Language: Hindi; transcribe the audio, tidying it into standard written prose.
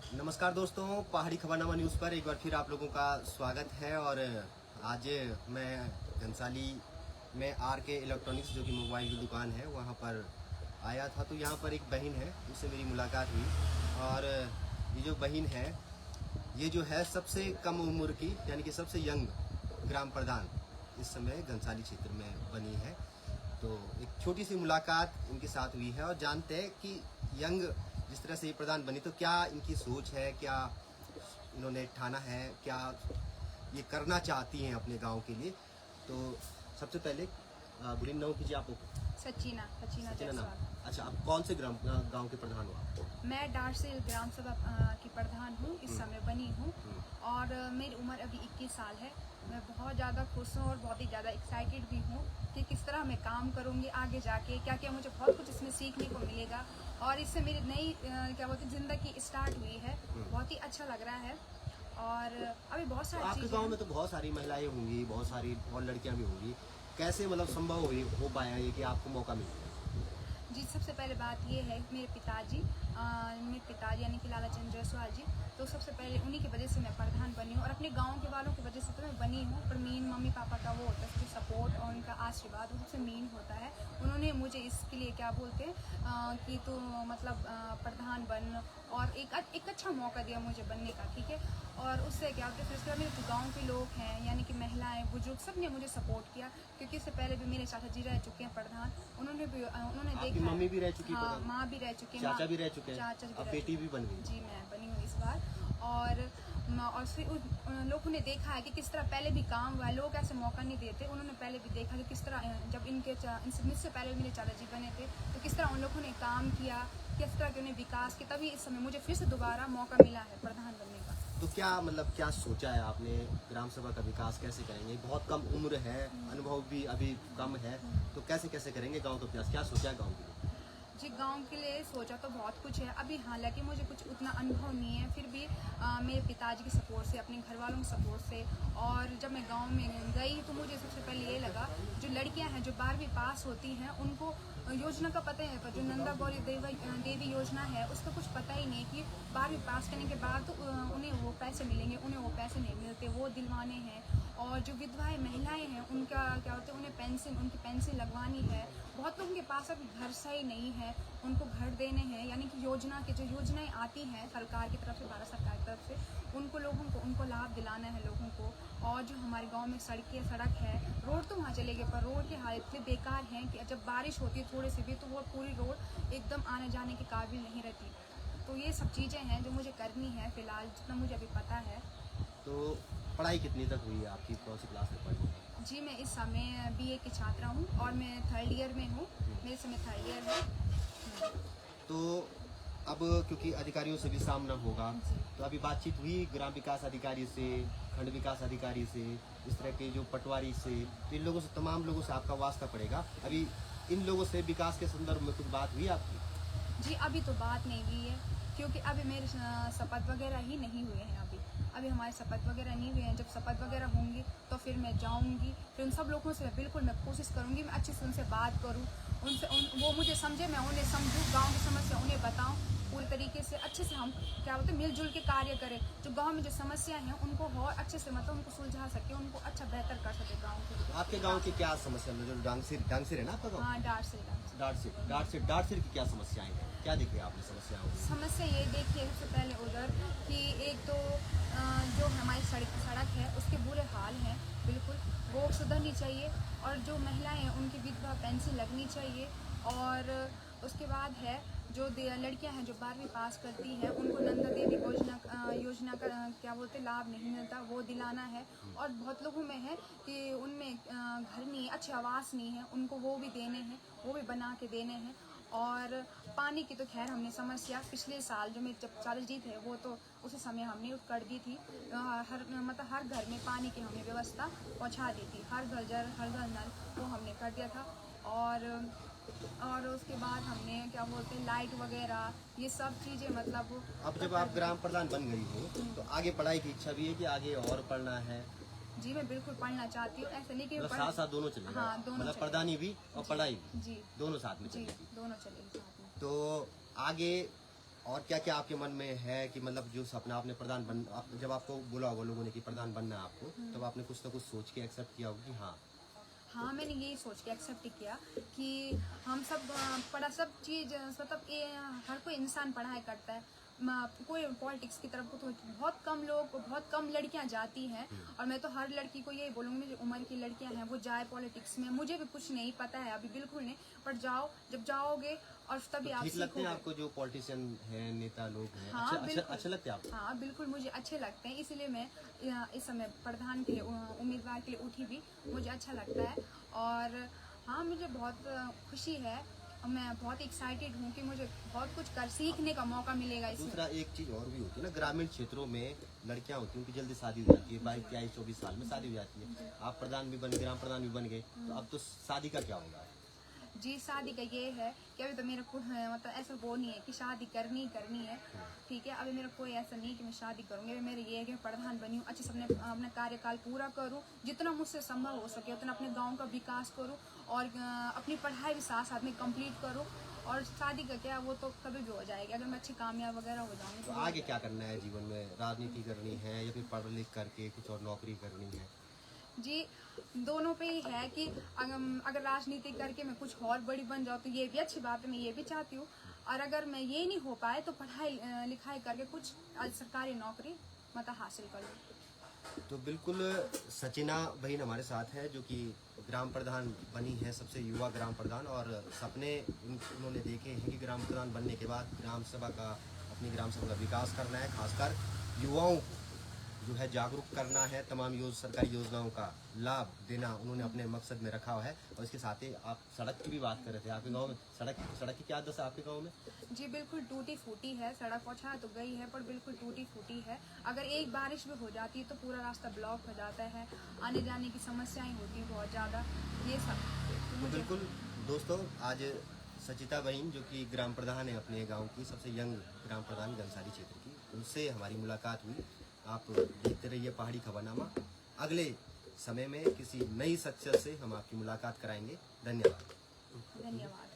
नमस्कार दोस्तों, पहाड़ी खबरनामा न्यूज़ पर एक बार फिर आप लोगों का स्वागत है। और आज मैं घनसाली में आर के इलेक्ट्रॉनिक्स जो कि मोबाइल की दुकान है वहाँ पर आया था। तो यहाँ पर एक बहन है, उससे मेरी मुलाकात हुई। और ये जो बहन है ये जो है सबसे कम उम्र की यानी कि सबसे यंग ग्राम प्रधान इस समय घनसाली क्षेत्र में बनी है। तो एक छोटी सी मुलाकात इनके साथ हुई है और जानते हैं कि यंग जिस तरह से ये प्रधान बनी तो क्या इनकी सोच है, क्या इन्होंने ठाना है, क्या ये करना चाहती हैं अपने गांव के लिए। तो सबसे पहले गुड नाम कीजिए आप। सचिना सचिना नाम। जायसवाल। अच्छा, आप कौन से गांव के प्रधान हो आप? मैं डारसेल ग्राम सभा की प्रधान हूँ, इस समय बनी हूँ। और मेरी उम्र अभी 21 साल है। मैं बहुत ज़्यादा खुश हूँ और बहुत ही ज़्यादा एक्साइटेड भी हूँ कि किस तरह मैं काम करूँगी आगे जाके, क्या क्या मुझे बहुत कुछ इसमें सीखने को मिलेगा। और इससे मेरी नई क्या बोलते हैं ज़िंदगी स्टार्ट हुई है। बहुत ही अच्छा लग रहा है। और अभी बहुत तो सारी आपके चीज़ें गांव में तो बहुत सारी महिलाएं होंगी, बहुत सारी और लड़कियां भी होंगी। कैसे मतलब संभव हो पाया ये कि आपको मौका मिल गया? जी, सबसे पहले बात ये है कि मेरे पिताजी यानी कि लाला चंद जायसवाल जी, तो सबसे पहले उन्हीं की वजह से मैं प्रधान बनी हूँ। और अपने गांव के वालों की वजह से तो मैं बनी हूँ, पर मेन मम्मी पापा का वो होता है सबसे सपोर्ट और उनका आशीर्वाद वो सबसे मेन होता है। उन्होंने मुझे इसके लिए क्या बोलते हैं कि तो मतलब प्रधान बन, और एक अच्छा मौका दिया मुझे बनने का, ठीक है। और उससे क्या होता है, फिर उसके बाद मेरे जो गाँव के लोग हैं यानी कि महिलाएं बुजुर्ग सब ने मुझे सपोर्ट किया, क्योंकि इससे पहले भी मेरे चाचा जी रह चुके हैं प्रधान। उन्होंने आपकी देखा मम्मी है। भी रह चुकी है हाँ, प्रधान? माँ भी रह चुकी है, चाचा भी रह चुके हैं? चाचा भी अब रह बेटी चुके भी हैं। बन गई? जी, मैं बनी हूँ इस बार। और फिर उन लोगों ने देखा है कि किस तरह पहले भी काम हुआ है, लोग ऐसे मौका नहीं देते। उन्होंने पहले भी देखा कि किस तरह जब मुझसे पहले मेरे चाचा जी बने थे तो किस तरह उन लोगों ने काम किया, किस तरह के उन्हें विकास किया, तभी इस समय मुझे फिर से दोबारा मौका मिला है प्रधान बनने का। तो क्या मतलब क्या सोचा है आपने, ग्राम सभा का विकास कैसे करेंगे? बहुत कम उम्र है, अनुभव भी अभी कम है, तो कैसे कैसे करेंगे गांव का विकास? क्या सोचा है गांव के लिए? जी, गांव के लिए सोचा तो बहुत कुछ है अभी, हालांकि मुझे कुछ उतना अनुभव नहीं है, फिर भी मेरे पिताजी की सपोर्ट से, अपने घर वालों की सपोर्ट से। और जब मैं गांव में गई तो मुझे सबसे पहले ये लगा, जो लड़कियां हैं जो 12वीं पास होती हैं उनको योजना का पता है, जो नंदा गौरी देवी योजना है उसका कुछ पता ही नहीं कि 12वीं पास करने के बाद तो उन्हें वो पैसे मिलेंगे, उन्हें वो पैसे नहीं मिलते, वो दिलवाने हैं। और जो विधवाएं महिलाएं हैं उनका क्या होता है, उनकी पेंशन लगवानी है। बहुत लोगों के पास अभी घर सही नहीं है, उनको घर देने हैं, यानी कि योजना की जो योजनाएं आती हैं सरकार की तरफ से, भारत सरकार की तरफ से, उनको लाभ दिलाना है लोगों को। और जो हमारे गांव में सड़क है, रोड तो वहाँ चले गए, पर रोड की हालत इतनी बेकार है कि जब बारिश होती है थोड़ी सी भी तो वो पूरी रोड एकदम आने जाने के काबिल नहीं रहती। तो ये सब चीज़ें हैं जो मुझे करनी है फिलहाल, जितना मुझे अभी पता है। तो पढ़ाई कितनी तक हुई है आपकी? कौन सी क्लास तक पढ़ी है? जी, मैं इस समय बीए की छात्रा हूँ और मैं 3rd ईयर में हूँ। मेरे समय 3rd ईयर है। तो अब क्योंकि अधिकारियों से भी सामना होगा, तो अभी बातचीत हुई ग्राम विकास अधिकारी से, खंड विकास अधिकारी से, इस तरह के जो पटवारी से, तो इन लोगों से, तमाम लोगों से आपका वास्ता पड़ेगा। अभी इन लोगों से विकास के संदर्भ में कुछ बात हुई आपकी? जी, अभी तो बात नहीं हुई है, क्योंकि अभी मेरे शपथ वगैरह ही नहीं हुए हैं। अभी हमारे शपथ वगैरह नहीं हुए हैं। जब शपथ वगैरह होंगी तो फिर मैं जाऊंगी, फिर उन सब लोगों से बिल्कुल मैं कोशिश करूंगी, मैं अच्छे से उनसे बात करूं, वो मुझे समझे, मैं उन्हें समझूं, गांव की समस्या उन्हें बताऊं, पूरी तरीके से अच्छे से हम क्या बोलते हैं मिलजुल के कार्य करें, जो गांव में जो समस्या हैं उनको और अच्छे से मतलब उनको सुलझा सके, उनको अच्छा बेहतर कर सके गाँव के। आपके गांव की क्या समस्या है? जो डांगसिर है ना आपका गाँव? हाँ, डांगसिर की क्या समस्याएं हैं? क्या देखे आपने समस्याओं? समस्या ये देखिए, सबसे पहले उधर कि एक तो जो हमारी सड़क है उसके बुरे हाल हैं बिल्कुल, वो सुधरनी चाहिए। और जो महिलाएं हैं उनकी विधवा पेंशन लगनी चाहिए। और उसके बाद है जो लड़कियां हैं जो 12वीं पास करती हैं उनको नंदा देवी योजना का क्या बोलते लाभ नहीं मिलता, वो दिलाना है। और बहुत लोगों में है कि उनमें घर नहीं है, अच्छे आवास नहीं है, उनको वो भी देने हैं, वो भी बना के देने हैं। और पानी की तो खैर हमने समस्या पिछले साल जो मेरे जब चाचा जी थे वो तो उसी समय हमने कर दी थी। हर घर में पानी की हमने व्यवस्था पहुंचा दी थी, हर घर नल वो हमने कर दिया था। और उसके बाद हमने क्या बोलते हैं लाइट वगैरह ये सब चीज़ें मतलब। अब जब आप ग्राम प्रधान बन गई हो तो आगे पढ़ाई की इच्छा भी है कि आगे और पढ़ना है? जी, मैं बिल्कुल पढ़ना चाहती हूँ, ऐसा नहीं कि मतलब साथ साथ दोनों चलेगा? हाँ, दोनों मतलब चलेगा। प्रधानी भी और पढ़ाई भी जी, दोनों साथ में जी, चलेगी? दोनों चलेगी साथ में। तो आगे और क्या क्या आपके मन में है कि मतलब जो सपना आपने जब आपको बोला होगा लोगों ने कि प्रधान बनना है आपको, तब आपने कुछ ना कुछ सोच के एक्सेप्ट किया होगा कि हाँ हाँ, मैंने यही सोच के एक्सेप्ट किया कि हम सब पढ़ा सब चीज़ मतलब हर कोई इंसान पढ़ाई करता है। कोई पॉलिटिक्स की तरफ तो बहुत कम लोग, बहुत कम लड़कियां जाती हैं, और मैं तो हर लड़की को यही बोलूँगी जो उम्र की लड़कियां हैं वो जाए पॉलिटिक्स में। मुझे भी कुछ नहीं पता है अभी, बिल्कुल नहीं, पर जाओ, जब जाओगे और तभी आप ठीक लगते हैं सीखोगे। आपको जो पॉलिटिशियन है, नेता लोग हैं, हाँ, बिल्कुल। अच्छे लगते हैं आपको? हाँ, बिल्कुल मुझे अच्छे लगते हैं, इसीलिए मैं इस समय प्रधान के लिए उम्मीदवार के लिए उठी भी। मुझे अच्छा लगता है और हाँ, मुझे बहुत खुशी है और मैं बहुत एक्साइटेड हूँ कि मुझे बहुत कुछ सीखने का मौका मिलेगा इसमें। दूसरा एक चीज और भी होती है ना, ग्रामीण क्षेत्रों में लड़कियां होती हैं उनकी जल्दी शादी हो जाती है, 22-23-24 साल में शादी हो जाती है। आप प्रधान भी बन गए, ग्राम प्रधान भी बन गए, तो अब तो शादी का क्या होगा? जी, शादी का ये है कि अभी तो मेरा कोई मतलब ऐसा वो नहीं है कि शादी करनी है, ठीक है। अभी मेरा कोई ऐसा नहीं कि मैं शादी करूँगी। अभी मेरा ये है कि मैं प्रधान बनी हूँ, अच्छे से अपना कार्यकाल पूरा करूँ, जितना मुझसे संभव हो सके उतना अपने गांव का विकास करूँ और अपनी पढ़ाई भी साथ साथ में कंप्लीट करूँ। और शादी का क्या, वो तो कभी भी हो जाएगी अगर मैं अच्छी कामयाब वगैरह हो जाऊँगी तो आगे क्या करना है जीवन में? राजनीति करनी है या फिर पढ़ लिख करके कुछ और नौकरी करनी है? जी, दोनों पे ही है कि अगर राजनीति करके मैं कुछ और बड़ी बन जाऊँ तो ये भी अच्छी बात है, मैं ये भी चाहती हूँ। और अगर मैं ये नहीं हो पाए तो पढ़ाई लिखाई करके कुछ सरकारी नौकरी मतलब हासिल कर लूँ। तो बिल्कुल सचिना बहन हमारे साथ है जो कि ग्राम प्रधान बनी है, सबसे युवा ग्राम प्रधान, और सपने उन्होंने देखे हैं कि ग्राम प्रधान बनने के बाद अपनी ग्राम सभा का विकास करना है, खासकर युवाओं को जो है जागरूक करना है, तमाम सरकारी योजनाओं का लाभ देना उन्होंने अपने मकसद में रखा है। और इसके साथ ही आप सड़क की भी बात कर रहे थे, आपके गांव में सड़क की क्या दशा है आपके गांव में? जी, बिल्कुल टूटी फूटी है सड़क, पहुँचा तो गई है पर बिल्कुल टूटी फूटी है। अगर एक बारिश भी हो जाती है तो पूरा रास्ता ब्लॉक हो जाता है, आने जाने की समस्याएं होती हैं बहुत ज़्यादा, ये सब। तो बिल्कुल दोस्तों, आज सचिता बहन जो कि ग्राम प्रधान है अपने गांव की, सबसे यंग ग्राम प्रधान घनसाली क्षेत्र की, उनसे हमारी मुलाकात हुई। आप देखते रहिए पहाड़ी खबरनामा। अगले समय में किसी नई शख्सियत से हम आपकी मुलाकात कराएंगे। धन्यवाद। धन्यवाद।